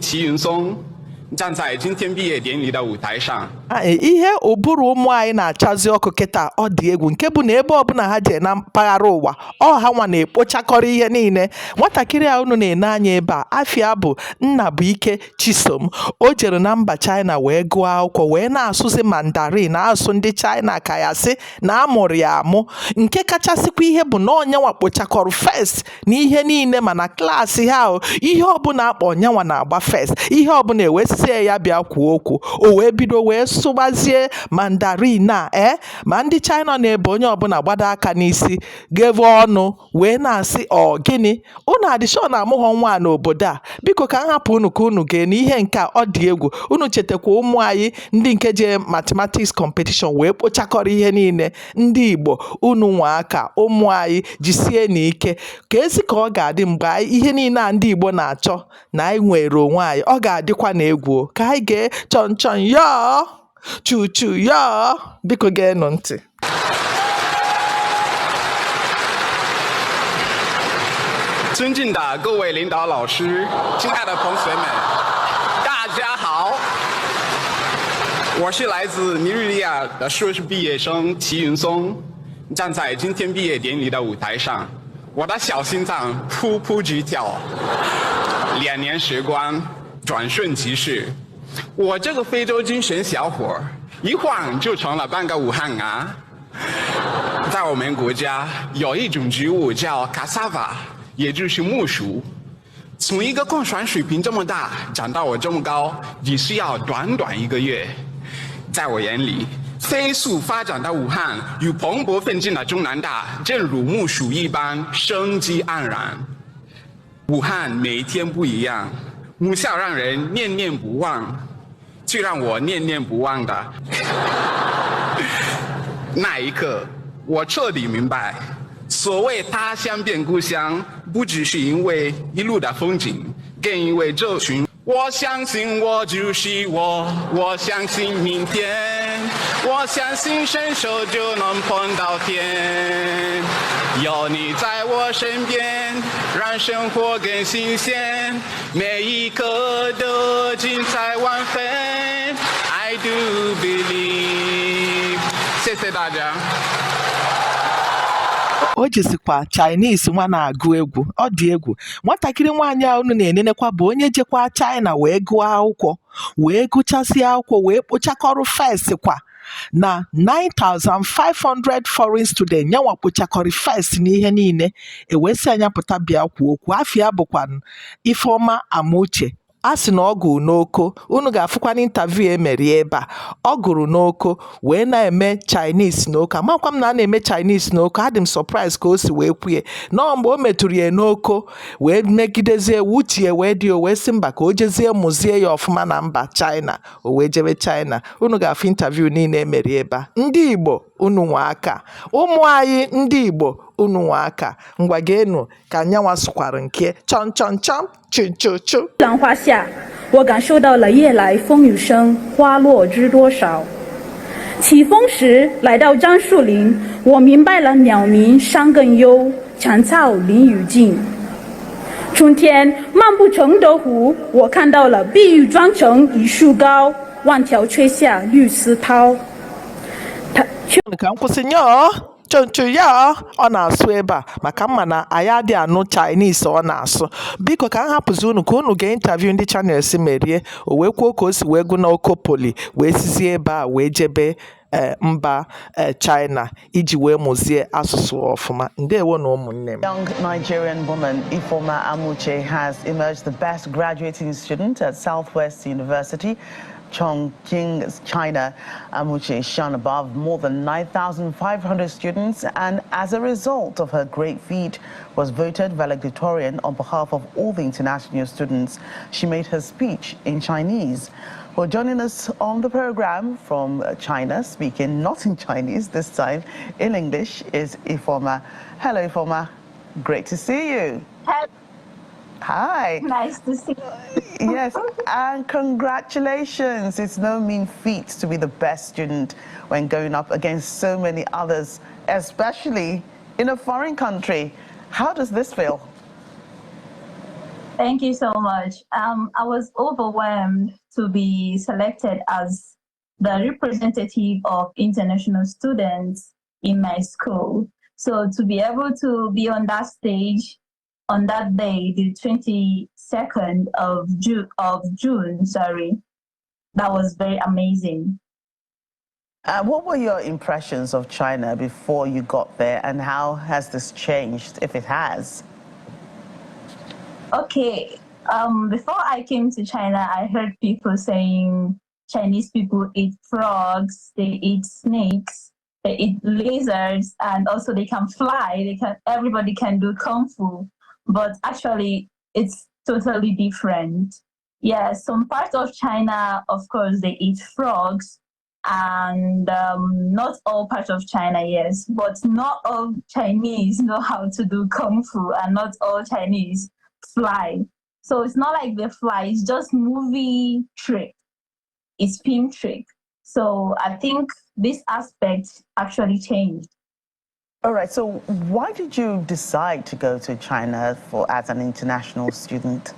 齐云松站在今天毕业典礼的舞台上。 ihe ụbụrụ ụmụ anyị na-achazi ọkụ kịta ọ dị egwu nke bụ na ebe ọbụla ha jee na mpaghara ụwa ha nwa na-ekpochakọrọ ihe niile. Nwatakịrị a unu na-ene anya ebe a afịa bụ Nnabuike Chisom. O jere na mba China wee gụọ akwụkwọ wee na-asụzi Mandarin na-asụ ndị China ka ya sị na amụrụ ya amụ. Nke kachasịkwa ihe bụ na onyenwa kpochakọrọ first na ihe niile mana klaasị ha ihe ọbụla akpọ onyenwa na-agba first ihe ọbụla ewesisie ya bịa kwuo okwu o wee bido wee sụbazie Mandarin ma ndị China na-ebe onye ọbụla gbado aka n'isi geve ọnụ wee na-asị gịnị unu adịshọ na amụghọ nwa n'obodo a biko ka m hapụ unu ka unu gee n'ihe nke ọ dị egwu. Unu chetakwa ụmụ anyị ndị nke je mathematics competition wee kpochakọrọ ihe niile. Ndị Igbo unu nwa aka ụmụ anyị jisie n'ike ka ezi ka ọ ga-adị mgbe ihe niile a ndị Igbo na-achọ na anyị nwere onwe anyị ọ ga-adịkwa na egwu ka anyị gee chọn chọn ya chuchu ya biko geenụ ntị. 尊敬的各位领导老师，亲爱的同学们，大家好！我是来自尼日利亚的硕士毕业生齐云松，站在今天毕业典礼的舞台上，我的小心脏噗噗直跳。2年时光转瞬即逝，我这个非洲精神小伙一晃就成了半个武汉啊！在我们国家有一种植物叫 cassava。 也就是木薯，从一个矿泉水瓶这么大长到我这么高，只需要短1个月。在我眼里，飞速发展的武汉与蓬勃奋进的中南大，正如木薯一般生机盎然。武汉每一天不一样，母校让人念念不忘，最让我念念不忘的那一刻，我彻底明白。 所谓他乡变故乡，不只是因为一路的风景，更因为这群。我相信我就是我，我相信明天，我相信伸手就能碰到天。有你在我身边，让生活更新鲜，每一刻都精彩万分。I do believe。谢谢大家。 O jisikwa Chinese nwa na-agụ egwu ọ dị egwu. Nwatakịrị nwaanyị a unu na-enenekwa bụ onye jekwa China wee gụọ akwụkwọ wee gụchasịa akwụkwọ wee kpochakọrọ first kwa na 9,500 foreign student nyanwa kpochakọrọ first n'ihe niile ewesi anya pụta bịa kwuo okwu afịa bụkwa Ifeọma Amuche. A sị na ọ gụrụ n'oko unu ga-afụkwa n'interview emere ebe a ọ gụrụ n'oko wee na-eme Chinese n'oko amakwa m na a na-eme Chinese n'oko adị m surprise ka o si wee kwuye nọọ mgbe o metụrụ ya n'oko wee megidezie wuchie wee dị o wee sị mba ka o jezie mụzie ya ọfụma na mba China o wee jebe China. Unu ga-afụ interview niile emere ebe a. Ndị Igbo unu nwa aka ụmụ anyị ndị Igbo unu nwa aka ngwa geenụ ka nyanwa sụkwara nke chọn chọn chọn chu 浪花下，我感受到了夜来风雨声，花落知多少。起风时来到樟树林，我明白了鸟鸣山更幽，长草淋雨尽。春天漫步承德湖，我看到了碧玉妆成一树高，万条垂下绿丝绦。ka m kwụsị nye chọnchọ ya ọ na-asụ ebe a maka mma na anyị adị anụ Chinese ọ na-asụ biko ka m hapụzi unu ka unu ga-interview ndị channels merie o wee kwuo ka o si wee gụ na Okopoli wee sizie ebe a wee jebe mba China iji wee mụzie asụsụ ọfụma. Ndewo na ụmụnne m. Young Nigerian woman Ifeoma Amuche has emerged the best graduating student at Southwest University. Chongqing, China. Amuche shone above more than 9,500 students and as a result of her great feat was voted valedictorian on behalf of all the international students. She made her speech in Chinese. Well, joining us on the program from China, speaking not in Chinese this time, in English, is Ifeoma. Hello, Ifeoma. Great to see you. Hello. Hi. Nice to see you. Yes, and congratulations. It's no mean feat to be the best student when going up against so many others, especially in a foreign country. How does this feel? Thank you so much. I was overwhelmed to be selected as the representative of international students in my school. So to be able to be on that stage on that day, the 22nd of June, sorry, that was very amazing. What were your impressions of China before you got there, and how has this changed, if it has? Okay, before I came to China, I heard people saying Chinese people eat frogs, they eat snakes, they eat lizards, and also they can fly. Everybody can do kung fu, but actually, it's totally different. Yeah, some parts of China, of course, they eat frogs, and not all parts of China, yes, but not all Chinese know how to do kung fu, and not all Chinese fly. So it's not like they fly, it's just movie trick, it's film trick. So I think this aspect actually changed. All right, so why did you decide to go to China as an international student?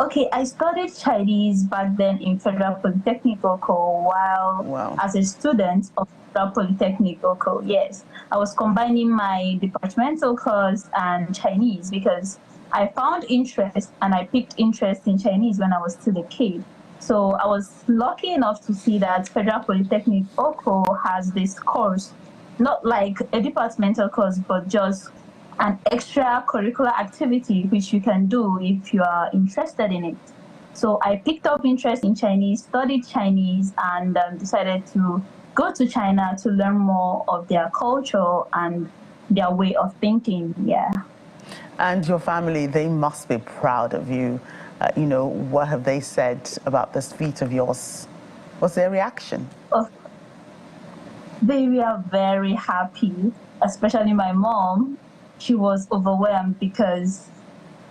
Okay, I studied Chinese back then in Federal Polytechnical while Wow. as a student of Federal Polytechnical. Yes, I was combining my departmental course and Chinese because I found interest and I picked interest in Chinese when I was still a kid. So I was lucky enough to see that Federal Polytechnical has this course, not like a departmental course, but just an extracurricular activity which you can do if you are interested in it. So I picked up interest in Chinese, studied Chinese, and decided to go to China to learn more of their culture and their way of thinking. Yeah. And your family, they must be proud of you. What have they said about this feat of yours? What's their reaction? Oh, they were very happy, especially my mom. She was overwhelmed because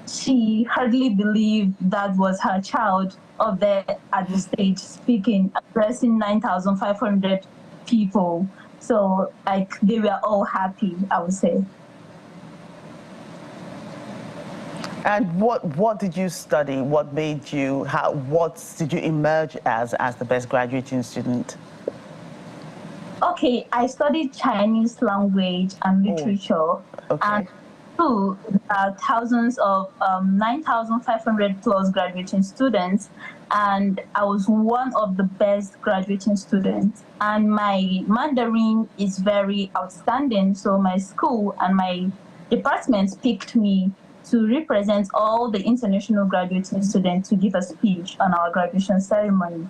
she hardly believed that was her child up there at the stage speaking, addressing 9,500 people. So, like, they were all happy, I would say. And what did you study? What did you emerge as the best graduating student? Okay, I studied Chinese language and literature. Okay. And two, there are thousands of 9,500 plus graduating students, and I was one of the best graduating students. And my Mandarin is very outstanding, so my school and my department picked me to represent all the international graduating students to give a speech on our graduation ceremony.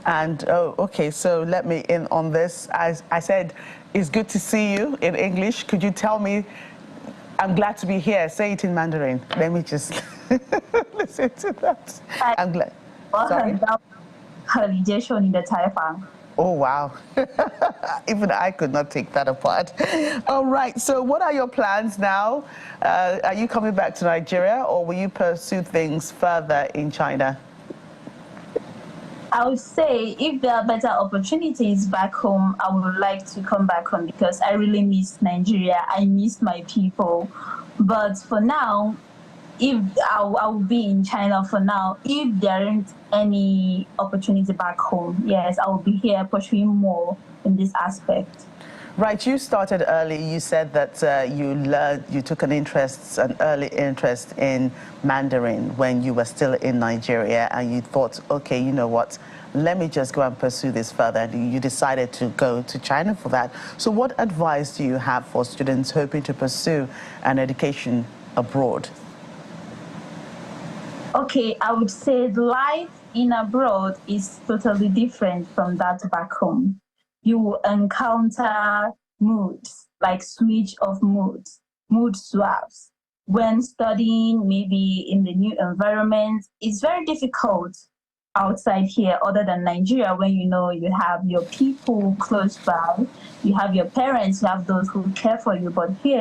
And okay, so let me in on this. As I said, it's good to see you in English. Could you tell me, I'm glad to be here. Say it in Mandarin. Let me just listen to that. I'm glad. Sorry? Oh, wow. Even I could not take that apart. All right, so what are your plans now? Are you coming back to Nigeria, or will you pursue things further in China? I would say if there are better opportunities back home, I would like to come back home because I really miss Nigeria. I miss my people. But for now, if I will be in China for now, if there aren't any opportunity back home, yes, I will be here pursuing more in this aspect. Right, you started early. You said that you took an early interest in Mandarin when you were still in Nigeria, and you thought, okay, you know what, let me just go and pursue this further. And you decided to go to China for that. So what advice do you have for students hoping to pursue an education abroad? Okay, I would say life in abroad is totally different from that back home. You will encounter moods, like switch of moods, mood swaps. When studying, maybe in the new environment, it's very difficult outside here, other than Nigeria, when you have your people close by, you have your parents, you have those who care for you. But here,